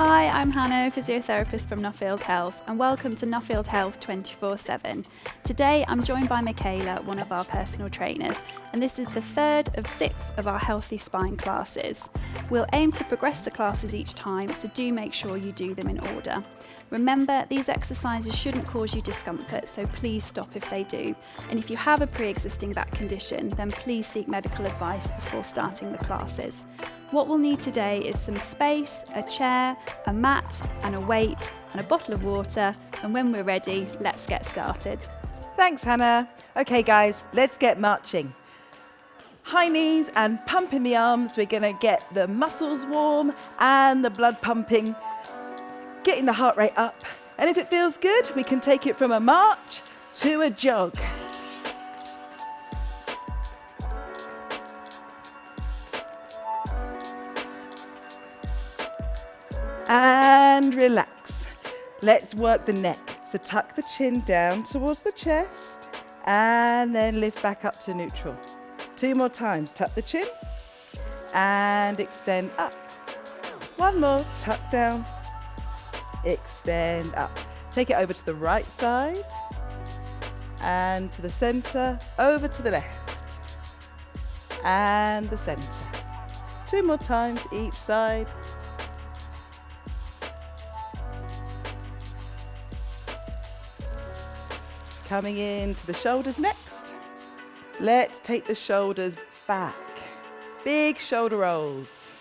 Hi, I'm Hannah, physiotherapist from Nuffield Health, and welcome to Nuffield Health 24/7. Today I'm joined by Michaela, one of our personal trainers, and this is the third of 6 of our Healthy Spine classes. We'll aim to progress the classes each time, so do make sure you do them in order. Remember, these exercises shouldn't cause you discomfort, so please stop if they do. And if you have a pre-existing back condition, then please seek medical advice before starting the classes. What we'll need today is some space, a chair, a mat, and a weight, and a bottle of water. And when we're ready, let's get started. Thanks, Hannah. Okay, guys, let's get marching. High knees and pumping the arms. We're going to get the muscles warm and the blood pumping, getting the heart rate up. And if it feels good, we can take it from a march to a jog. And relax. Let's work the neck. So tuck the chin down towards the chest and then lift back up to neutral. 2 more times. Tuck the chin and extend up. 1 more. Tuck down. Extend up. Take it over to the right side and to the center, over to the left and the center. 2 more times each side. Coming into the shoulders next. Let's take the shoulders back. Big shoulder rolls.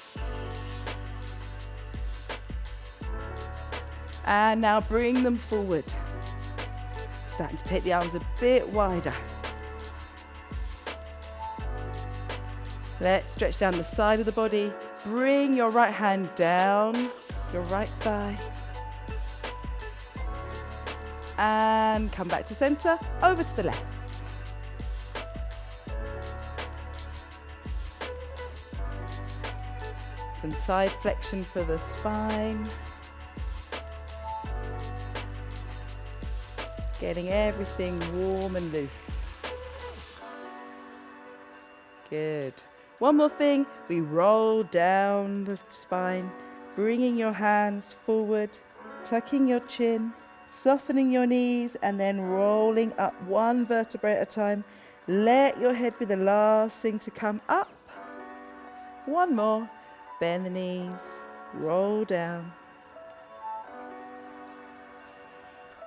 And now bring them forward. Starting to take the arms a bit wider. Let's stretch down the side of the body. Bring your right hand down your right thigh. And come back to center, over to the left. Some side flexion for the spine. Getting everything warm and loose. Good. One more thing, we roll down the spine, bringing your hands forward, tucking your chin, softening your knees, and then rolling up 1 vertebrae at a time. Let your head be the last thing to come up. 1 more. Bend the knees, roll down.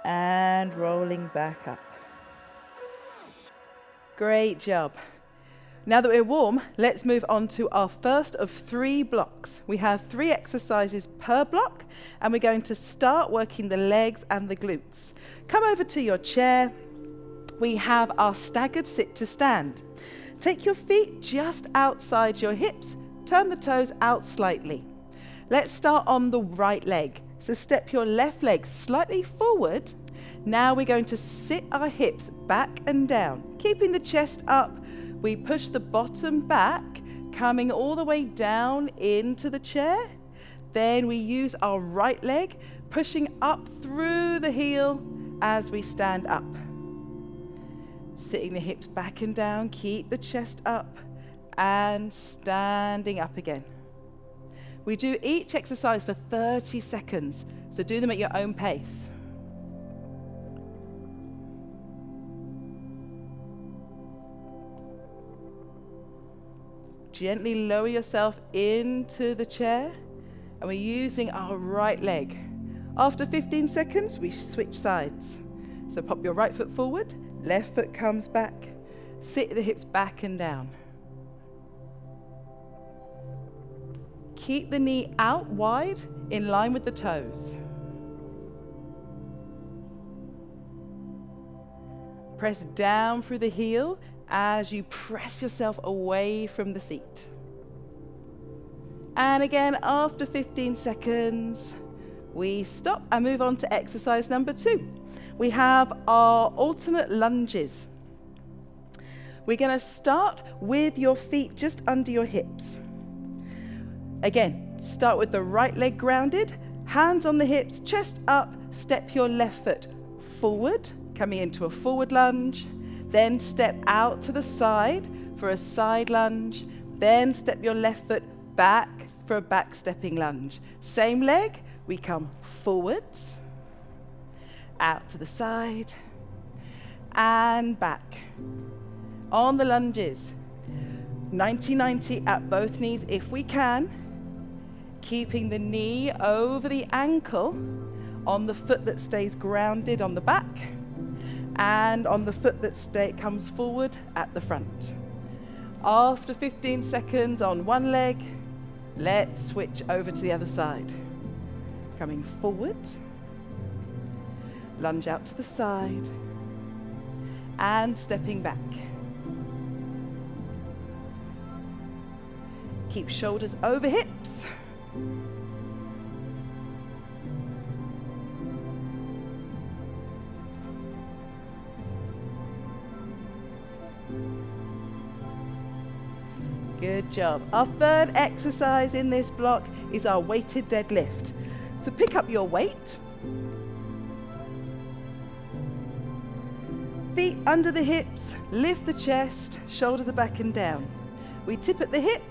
And rolling back up. Great job. Now that we're warm, let's move on to our first of 3 blocks. We have 3 exercises per block, and we're going to start working the legs and the glutes. Come over to your chair. We have our staggered sit to stand. Take your feet just outside your hips. Turn the toes out slightly. Let's start on the right leg. So step your left leg slightly forward. Now we're going to sit our hips back and down, keeping the chest up. We push the bottom back, coming all the way down into the chair. Then we use our right leg, pushing up through the heel as we stand up. Sitting the hips back and down, keep the chest up, and standing up again. We do each exercise for 30 seconds, so do them at your own pace. Gently lower yourself into the chair, and we're using our right leg. After 15 seconds, we switch sides. So pop your right foot forward, left foot comes back, sit the hips back and down. Keep the knee out wide, in line with the toes. Press down through the heel as you press yourself away from the seat. And again, after 15 seconds, we stop and move on to exercise number 2. We have our alternate lunges. We're going to start with your feet just under your hips. Again, start with the right leg grounded, hands on the hips, chest up, step your left foot forward, coming into a forward lunge, then step out to the side for a side lunge, then step your left foot back for a back stepping lunge. Same leg, We come forwards, out to the side, and back. On the lunges, 90-90 at both knees if we can, keeping the knee over the ankle on the foot that stays grounded on the back and on the foot that comes forward at the front. After 15 seconds on one leg, let's switch over to the other side. Coming forward, lunge out to the side, and stepping back. Keep shoulders over hips. Good job. Our third exercise in this block is our weighted deadlift. So pick up your weight. Feet under the hips, lift the chest, shoulders are back and down. We tip at the hip,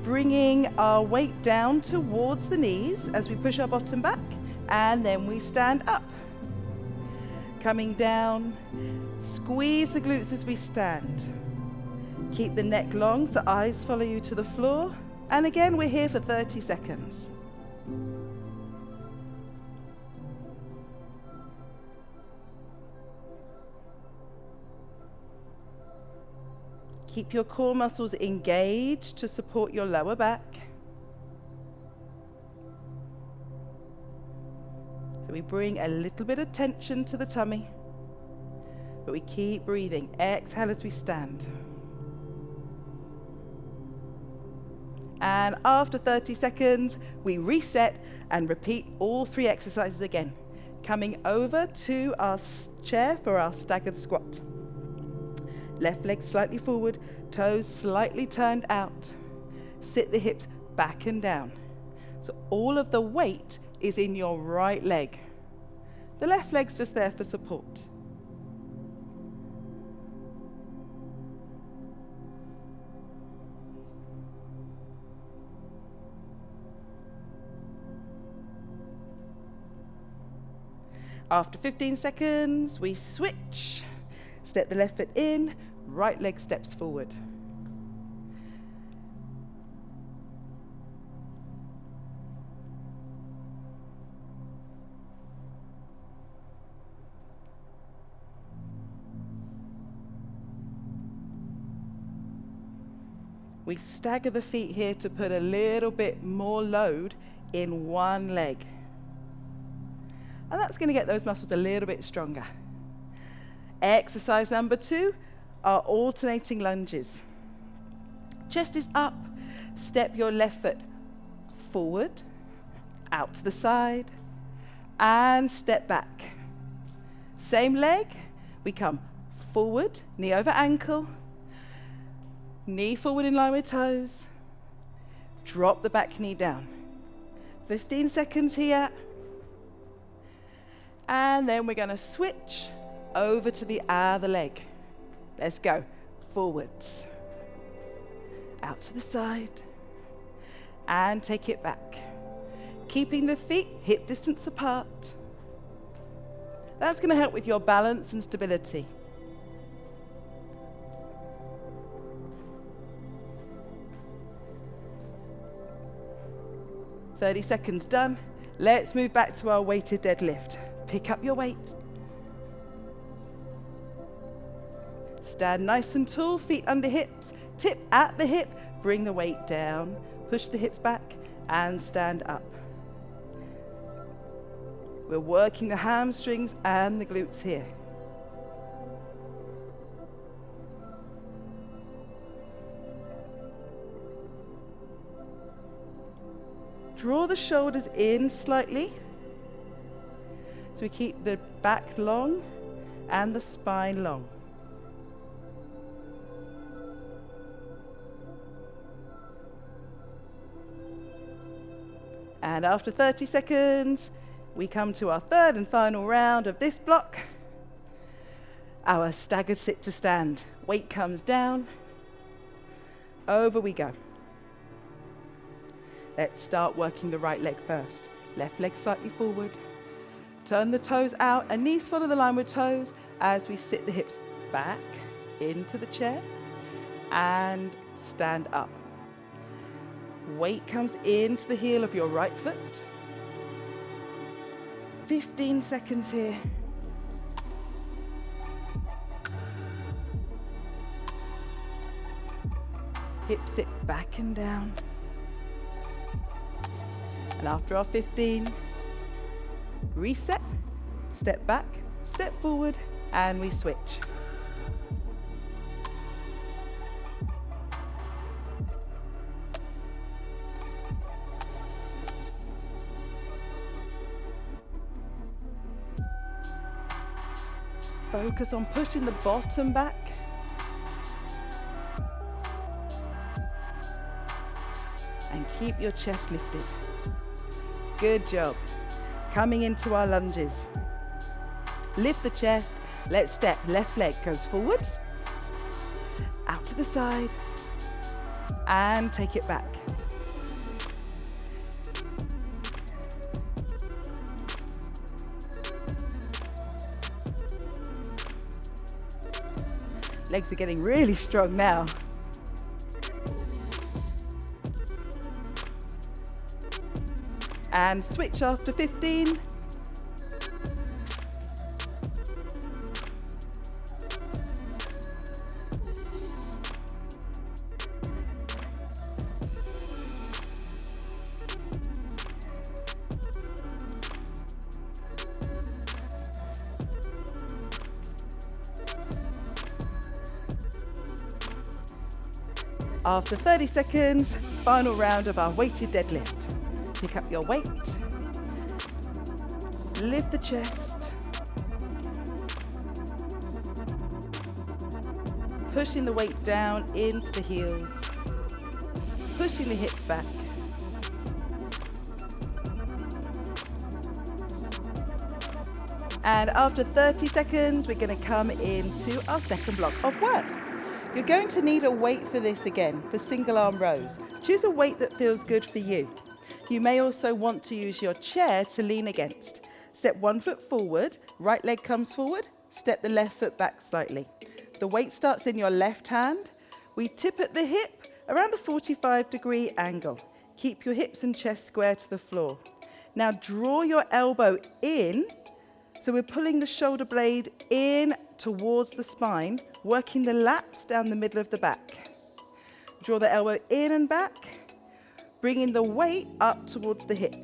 bringing our weight down towards the knees as we push our bottom back, and then we stand up. Coming down, squeeze the glutes as we stand. Keep the neck long so eyes follow you to the floor. And again, we're here for 30 seconds. Keep your core muscles engaged to support your lower back. So we bring a little bit of tension to the tummy, but we keep breathing. Exhale as we stand. And after 30 seconds, we reset and repeat all three exercises again. Coming over to our chair for our staggered squat. Left leg slightly forward, toes slightly turned out. Sit the hips back and down. So all of the weight is in your right leg. The left leg's just there for support. After 15 seconds, we switch. Step the left foot in, right leg steps forward. We stagger the feet here to put a little bit more load in one leg. And that's going to get those muscles a little bit stronger. Exercise number 2 are alternating lunges. Chest is up. Step your left foot forward, out to the side, and step back. Same leg, we come forward, knee over ankle, knee forward in line with toes, drop the back knee down. 15 seconds here. And then we're going to switch over to the other leg. Let's go. Forwards. Out to the side. And take it back. Keeping the feet hip distance apart. That's going to help with your balance and stability. "30 seconds done. Let's move back to our weighted deadlift. Pick up your weight. Stand nice and tall, feet under hips. Tip at the hip, bring the weight down. Push the hips back and stand up. We're working the hamstrings and the glutes here. Draw the shoulders in slightly. So we keep the back long and the spine long. And after 30 seconds, we come to our third and final round of this block. Our staggered sit to stand. Weight comes down. Over we go. Let's start working the right leg first. Left leg slightly forward. Turn the toes out and knees follow the line with toes as we sit the hips back into the chair and stand up. Weight comes into the heel of your right foot. 15 seconds here. Hips sit back and down. And after our 15, reset, step back, step forward, and we switch. Focus on pushing the bottom back. And keep your chest lifted. Good job. Coming into our lunges. Lift the chest. Let's step. Left leg goes forward. Out to the side. And take it back. Legs are getting really strong now. And switch after 15. After 30 seconds, final round of our weighted deadlift. Pick up your weight, lift the chest, pushing the weight down into the heels, pushing the hips back. And after 30 seconds, we're going to come into our second block of work. You're going to need a weight for this again, for single arm rows. Choose a weight that feels good for you. You may also want to use your chair to lean against. Step 1 foot forward, right leg comes forward, step the left foot back slightly. The weight starts in your left hand. We tip at the hip around a 45-degree angle. Keep your hips and chest square to the floor. Now draw your elbow in, so we're pulling the shoulder blade in towards the spine, working the lats down the middle of the back. Draw the elbow in and back, bringing the weight up towards the hip.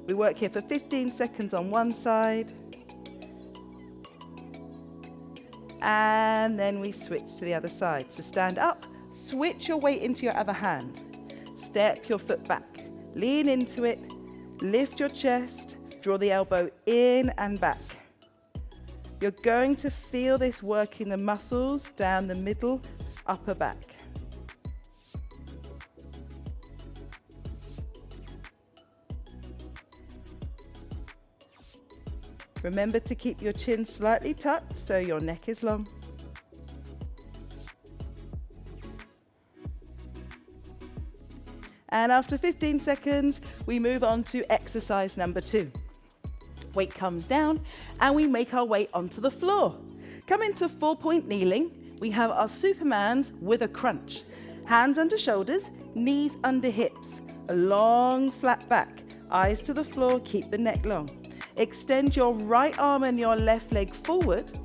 We work here for 15 seconds on one side. And then we switch to the other side. So stand up, switch your weight into your other hand. Step your foot back, lean into it, lift your chest, draw the elbow in and back. You're going to feel this working the muscles down the middle, upper back. Remember to keep your chin slightly tucked so your neck is long. And after 15 seconds, we move on to exercise number 2. Weight comes down and we make our way onto the floor. Come into 4-point kneeling. We have our Supermans with a crunch. Hands under shoulders, knees under hips. A long flat back, eyes to the floor, keep the neck long. Extend your right arm and your left leg forward.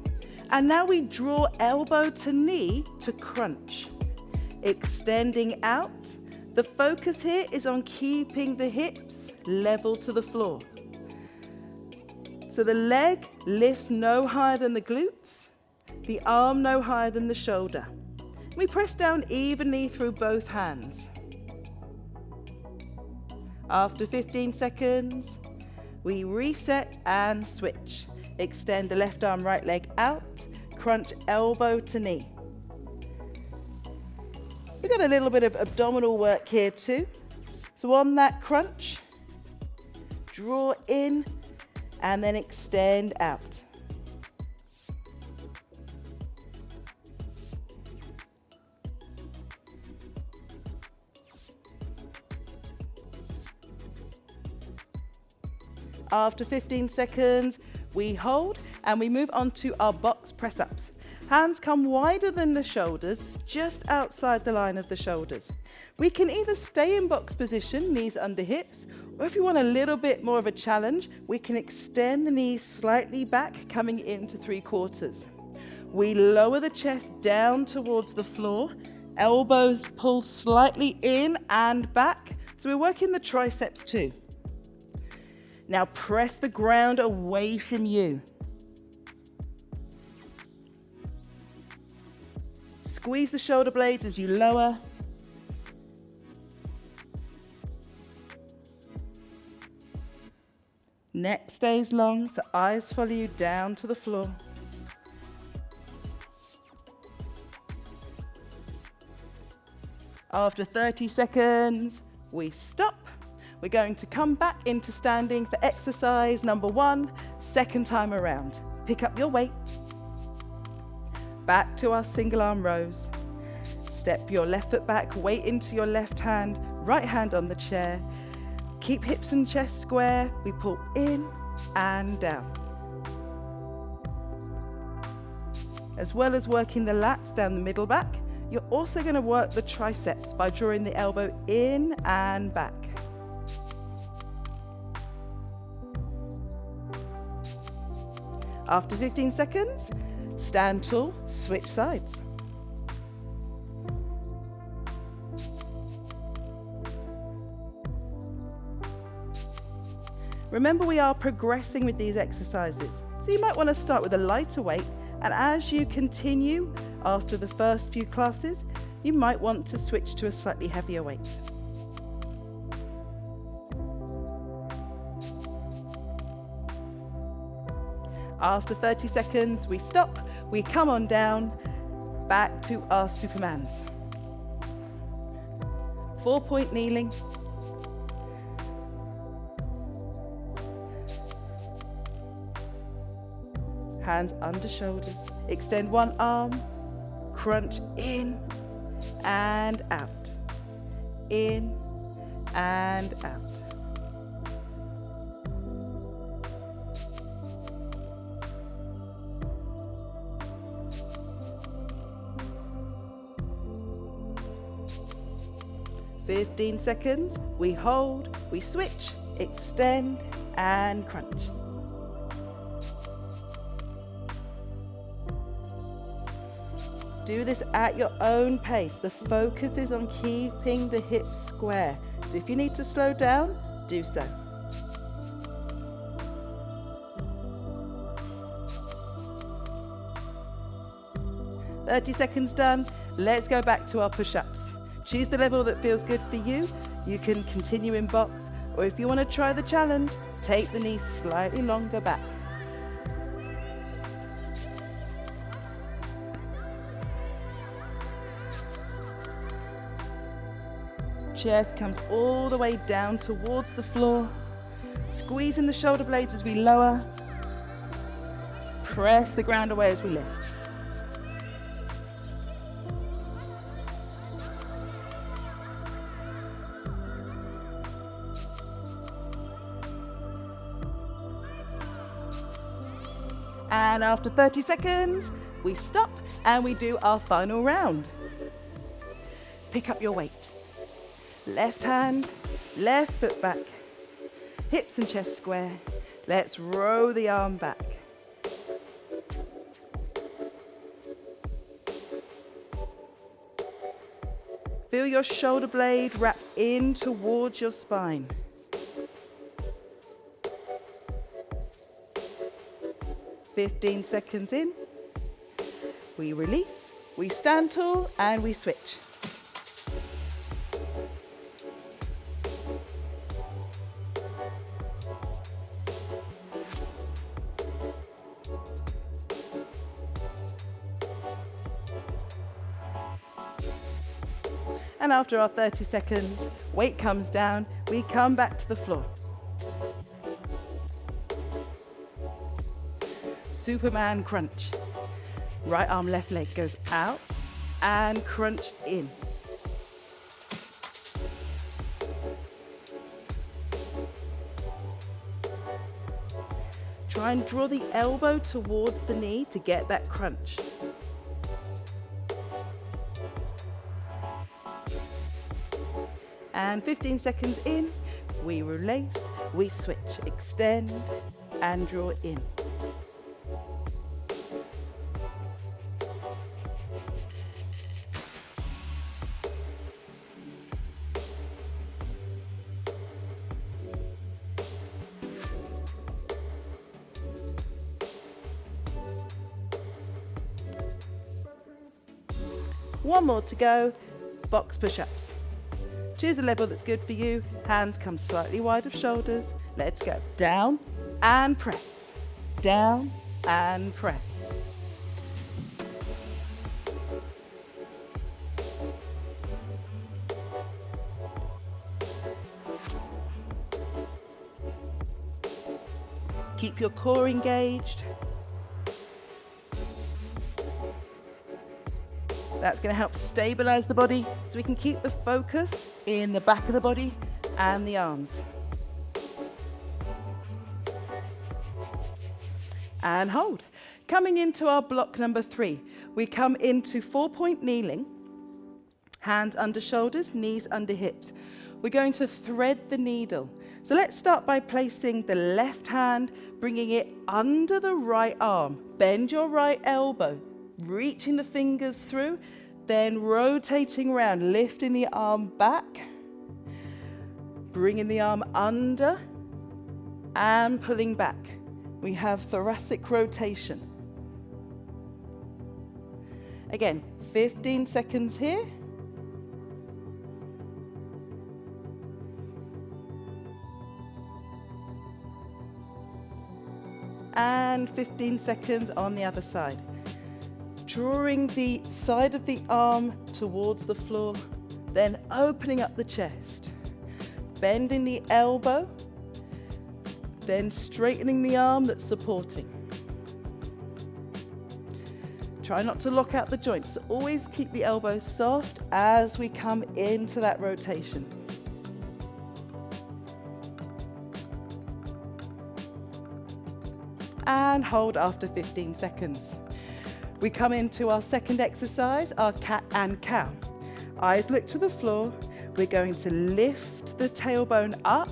And now we draw elbow to knee to crunch. Extending out. The focus here is on keeping the hips level to the floor. So the leg lifts no higher than the glutes, the arm no higher than the shoulder. We press down evenly through both hands. After 15 seconds, we reset and switch. Extend the left arm, right leg out, crunch elbow to knee. We've got a little bit of abdominal work here too. So on that crunch, draw in and then extend out. After 15 seconds, we hold and we move on to our box press-ups. Hands come wider than the shoulders, just outside the line of the shoulders. We can either stay in box position, knees under hips, or if you want a little bit more of a challenge, we can extend the knees slightly back, coming into 3/4. We lower the chest down towards the floor, elbows pull slightly in and back, so we're working the triceps too. Now press the ground away from you. Squeeze the shoulder blades as you lower. Neck stays long, so eyes follow you down to the floor. After 30 seconds, we stop. We're going to come back into standing for exercise number 1, second time around. Pick up your weight. Back to our single arm rows. Step your left foot back, weight into your left hand, right hand on the chair. Keep hips and chest square. We pull in and down. As well as working the lats down the middle back, you're also going to work the triceps by drawing the elbow in and back. After 15 seconds, stand tall, switch sides. Remember, we are progressing with these exercises, so you might want to start with a lighter weight, and as you continue after the first few classes, you might want to switch to a slightly heavier weight. After 30 seconds, we stop, we come on down, back to our Supermans. 4-point kneeling. Hands under shoulders. Extend one arm, crunch in and out. In and out. "15 seconds, we hold, we switch, extend and crunch. Do this at your own pace. The focus is on keeping the hips square. So if you need to slow down, do so. "30 seconds done. Let's go back to our push-ups. Choose the level that feels good for you. You can continue in box, or if you want to try the challenge, take the knees slightly longer back. Chest comes all the way down towards the floor. Squeezing the shoulder blades as we lower. Press the ground away as we lift. And after 30 seconds, we stop and we do our final round. Pick up your weight. Left hand, left foot back. Hips and chest square. Let's row the arm back. Feel your shoulder blade wrap in towards your spine. "15 seconds in. We release, we stand tall and we switch. And after our 30 seconds, weight comes down, we come back to the floor. Superman crunch. Right arm, left leg goes out and crunch in. Try and draw the elbow towards the knee to get that crunch. And 15 seconds in, we release, we switch, extend and draw in. One more to go, box push-ups. Choose a level that's good for you. Hands come slightly wide of shoulders. Let's go. Down and press. Down and press. Keep your core engaged. That's going to help stabilize the body so we can keep the focus in the back of the body and the arms. And hold. Coming into our block number 3, we come into 4-point kneeling, hands under shoulders, knees under hips. We're going to thread the needle. So let's start by placing the left hand, bringing it under the right arm. Bend your right elbow, reaching the fingers through, then rotating around, lifting the arm back, bringing the arm under and pulling back. We have thoracic rotation. Again, 15 seconds here. And 15 seconds on the other side. Drawing the side of the arm towards the floor, then opening up the chest. Bending the elbow, then straightening the arm that's supporting. Try not to lock out the joints. Always keep the elbow soft as we come into that rotation. And hold after 15 seconds. We come into our second exercise, our cat and cow. Eyes look to the floor. We're going to lift the tailbone up,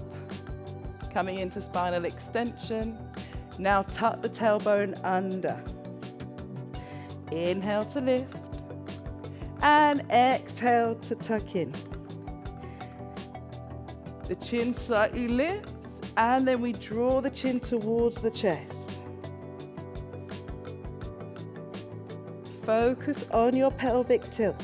coming into spinal extension. Now tuck the tailbone under. Inhale to lift and exhale to tuck in. The chin slightly lifts and then we draw the chin towards the chest. Focus on your pelvic tilt.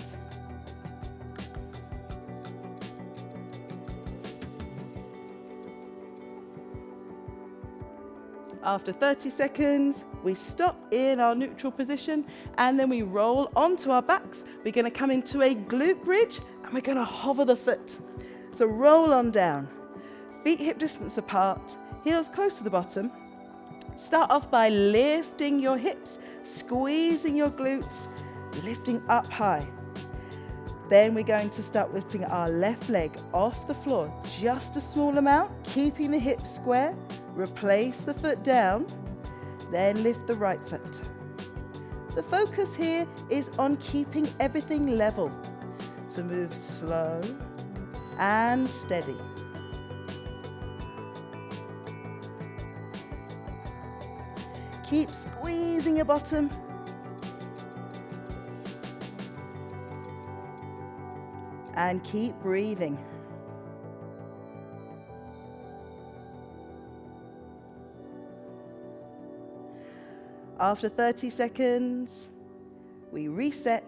After 30 seconds, we stop in our neutral position and then we roll onto our backs. We're going to come into a glute bridge and we're going to hover the foot. So roll on down. Feet hip distance apart, heels close to the bottom. Start off by lifting your hips, squeezing your glutes, lifting up high. Then we're going to start lifting our left leg off the floor, just a small amount, keeping the hips square. Replace the foot down, then lift the right foot. The focus here is on keeping everything level. So move slow and steady. Keep squeezing your bottom. And keep breathing. After 30 seconds, we reset.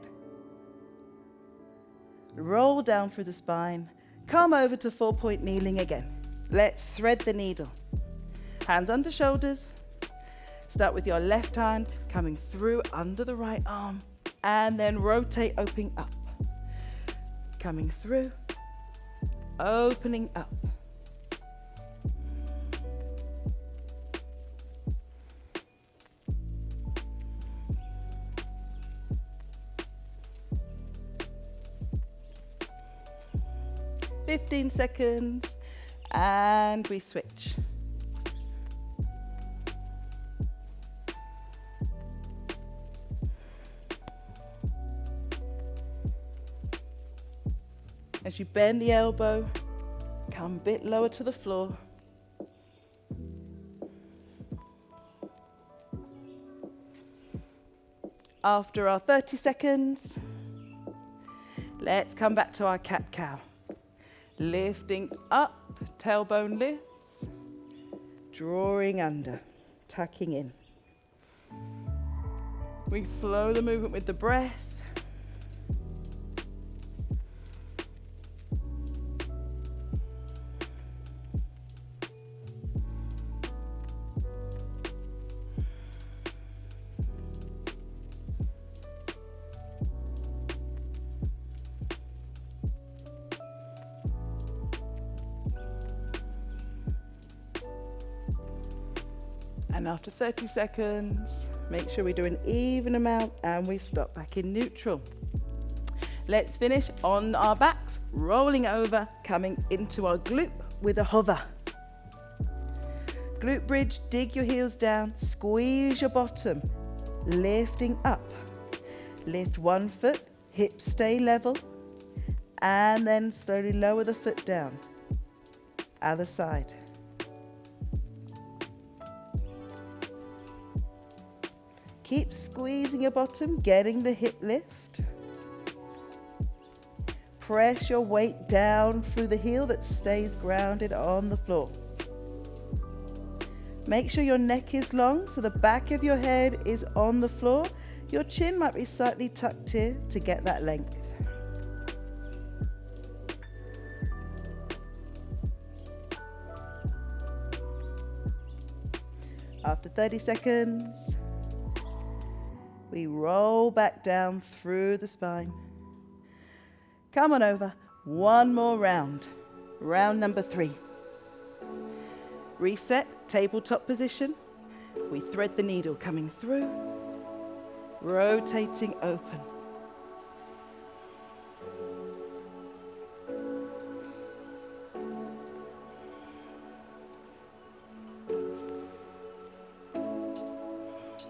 Roll down through the spine. Come over to 4-point kneeling again. Let's thread the needle. Hands under shoulders. Start with your left hand coming through under the right arm and then rotate, opening up. Coming through, opening up. "15 seconds and we switch. As you bend the elbow, come a bit lower to the floor. After our 30 seconds, let's come back to our cat-cow. Lifting up, tailbone lifts, drawing under, tucking in. We flow the movement with the breath. And after 30 seconds, make sure we do an even amount and we stop back in neutral. Let's finish on our backs, rolling over, coming into our glute with a hover. Glute bridge, dig your heels down, squeeze your bottom, lifting up. Lift one foot, hips stay level, and then slowly lower the foot down. Other side. Keep squeezing your bottom, getting the hip lift. Press your weight down through the heel that stays grounded on the floor. Make sure your neck is long so the back of your head is on the floor. Your chin might be slightly tucked here to get that length. After 30 seconds, we roll back down through the spine. Come on over, one more round. Round number 3. Reset, tabletop position. We thread the needle coming through, rotating open.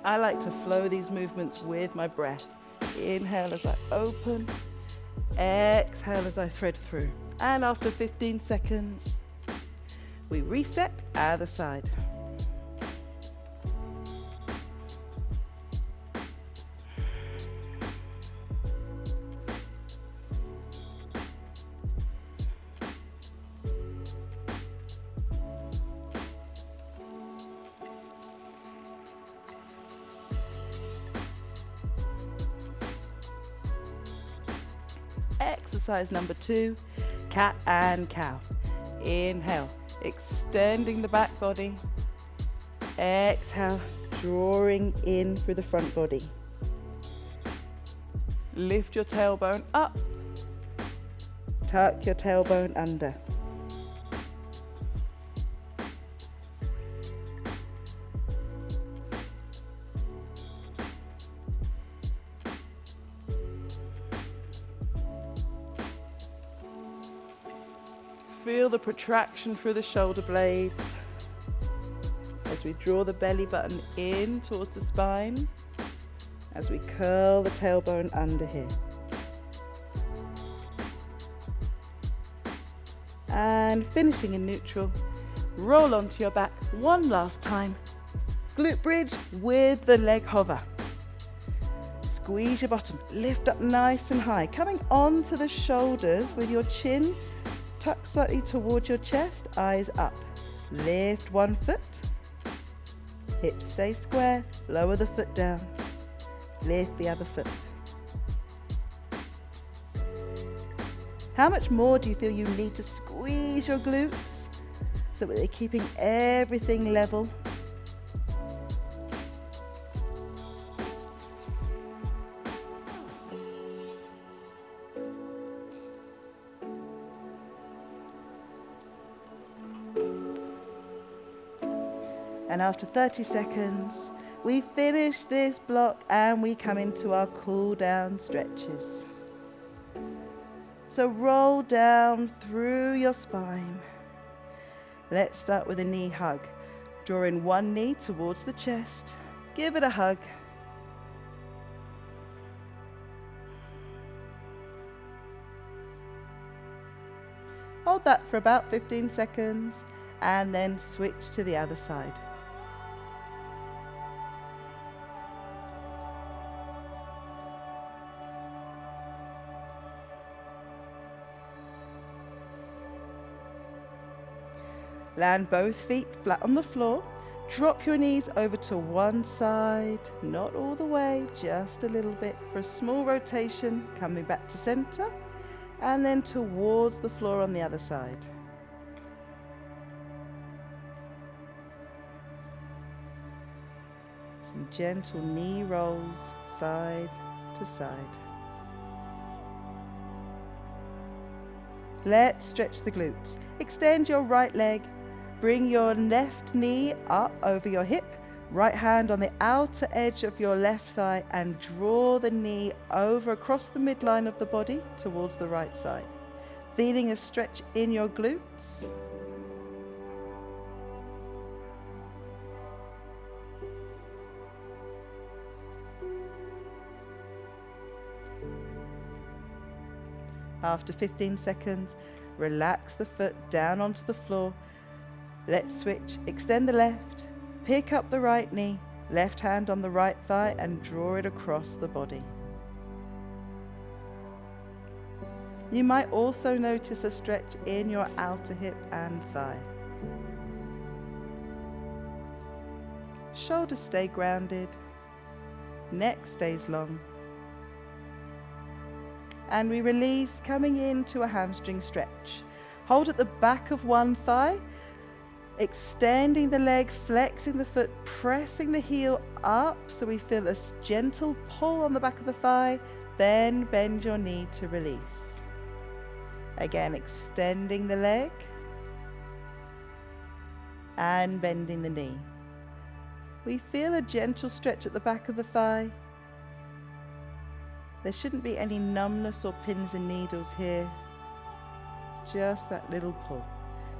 I like to flow these movements with my breath. Inhale as I open, exhale as I thread through. And after 15 seconds, we reset, other side. Exercise number 2, cat and cow. Inhale, extending the back body. Exhale, drawing in through the front body. Lift your tailbone up. Tuck your tailbone under. Feel the protraction through the shoulder blades as we draw the belly button in towards the spine, as we curl the tailbone under here. And finishing in neutral, roll onto your back one last time. Glute bridge with the leg hover. Squeeze your bottom, lift up nice and high, coming onto the shoulders with your chin tuck slightly towards your chest, eyes up. Lift one foot, hips stay square, lower the foot down. Lift the other foot. How much more do you feel you need to squeeze your glutes so that they're keeping everything level? And after 30 seconds, we finish this block and we come into our cool down stretches. So roll down through your spine. Let's start with a knee hug. Drawing one knee towards the chest. Give it a hug. for about 15 seconds and then switch to the other side. Land both feet flat on the floor. Drop your knees over to one side, not all the way, just a little bit for a small rotation, coming back to center and then towards the floor on the other side. Some gentle knee rolls side to side. Let's stretch the glutes. Extend your right leg. Bring your left knee up over your hip, right hand on the outer edge of your left thigh and draw the knee over across the midline of the body towards the right side. Feeling a stretch in your glutes. After 15 seconds, relax the foot down onto the floor. Let's switch. Extend the left, pick up the right knee, left hand on the right thigh and draw it across the body. You might also notice a stretch in your outer hip and thigh. Shoulders stay grounded, neck stays long. And we release, coming into a hamstring stretch. Hold at the back of one thigh, extending the leg, flexing the foot, pressing the heel up so we feel a gentle pull on the back of the thigh, then bend your knee to release. Again, extending the leg and bending the knee. We feel a gentle stretch at the back of the thigh. There shouldn't be any numbness or pins and needles here, just that little pull.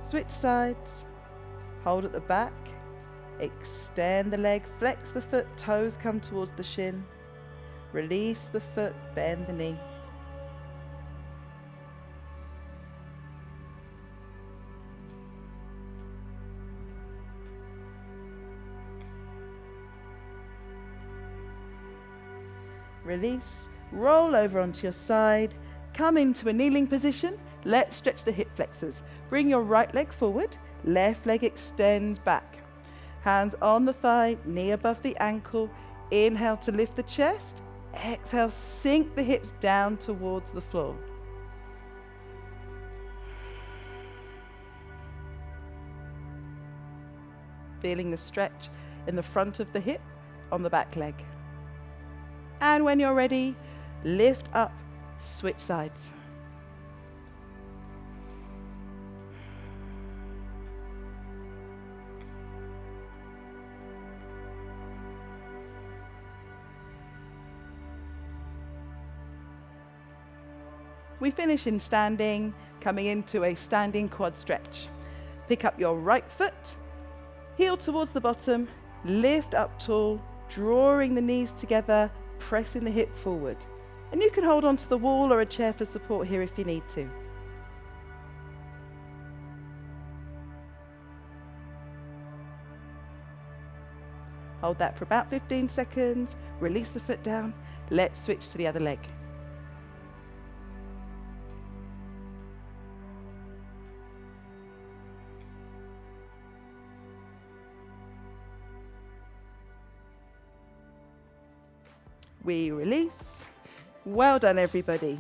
Switch sides. Hold at the back, extend the leg, flex the foot, toes come towards the shin. Release the foot, bend the knee. Release, roll over onto your side, come into a kneeling position. Let's stretch the hip flexors. Bring your right leg forward. Left leg extends back. Hands on the thigh, knee above the ankle. Inhale to lift the chest. Exhale, sink the hips down towards the floor. Feeling the stretch in the front of the hip on the back leg. And when you're ready, lift up, switch sides. We finish in standing, coming into a standing quad stretch. Pick up your right foot, heel towards the bottom, lift up tall, drawing the knees together, pressing the hip forward. And you can hold onto the wall or a chair for support here if you need to. Hold that for about 15 seconds, release the foot down. Let's switch to the other leg. We release. Well done, everybody.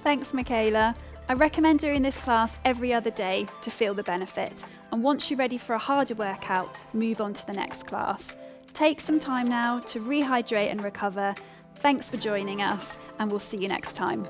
Thanks, Michaela. I recommend doing this class every other day to feel the benefit. And once you're ready for a harder workout, move on to the next class. Take some time now to rehydrate and recover. Thanks for joining us, and we'll see you next time.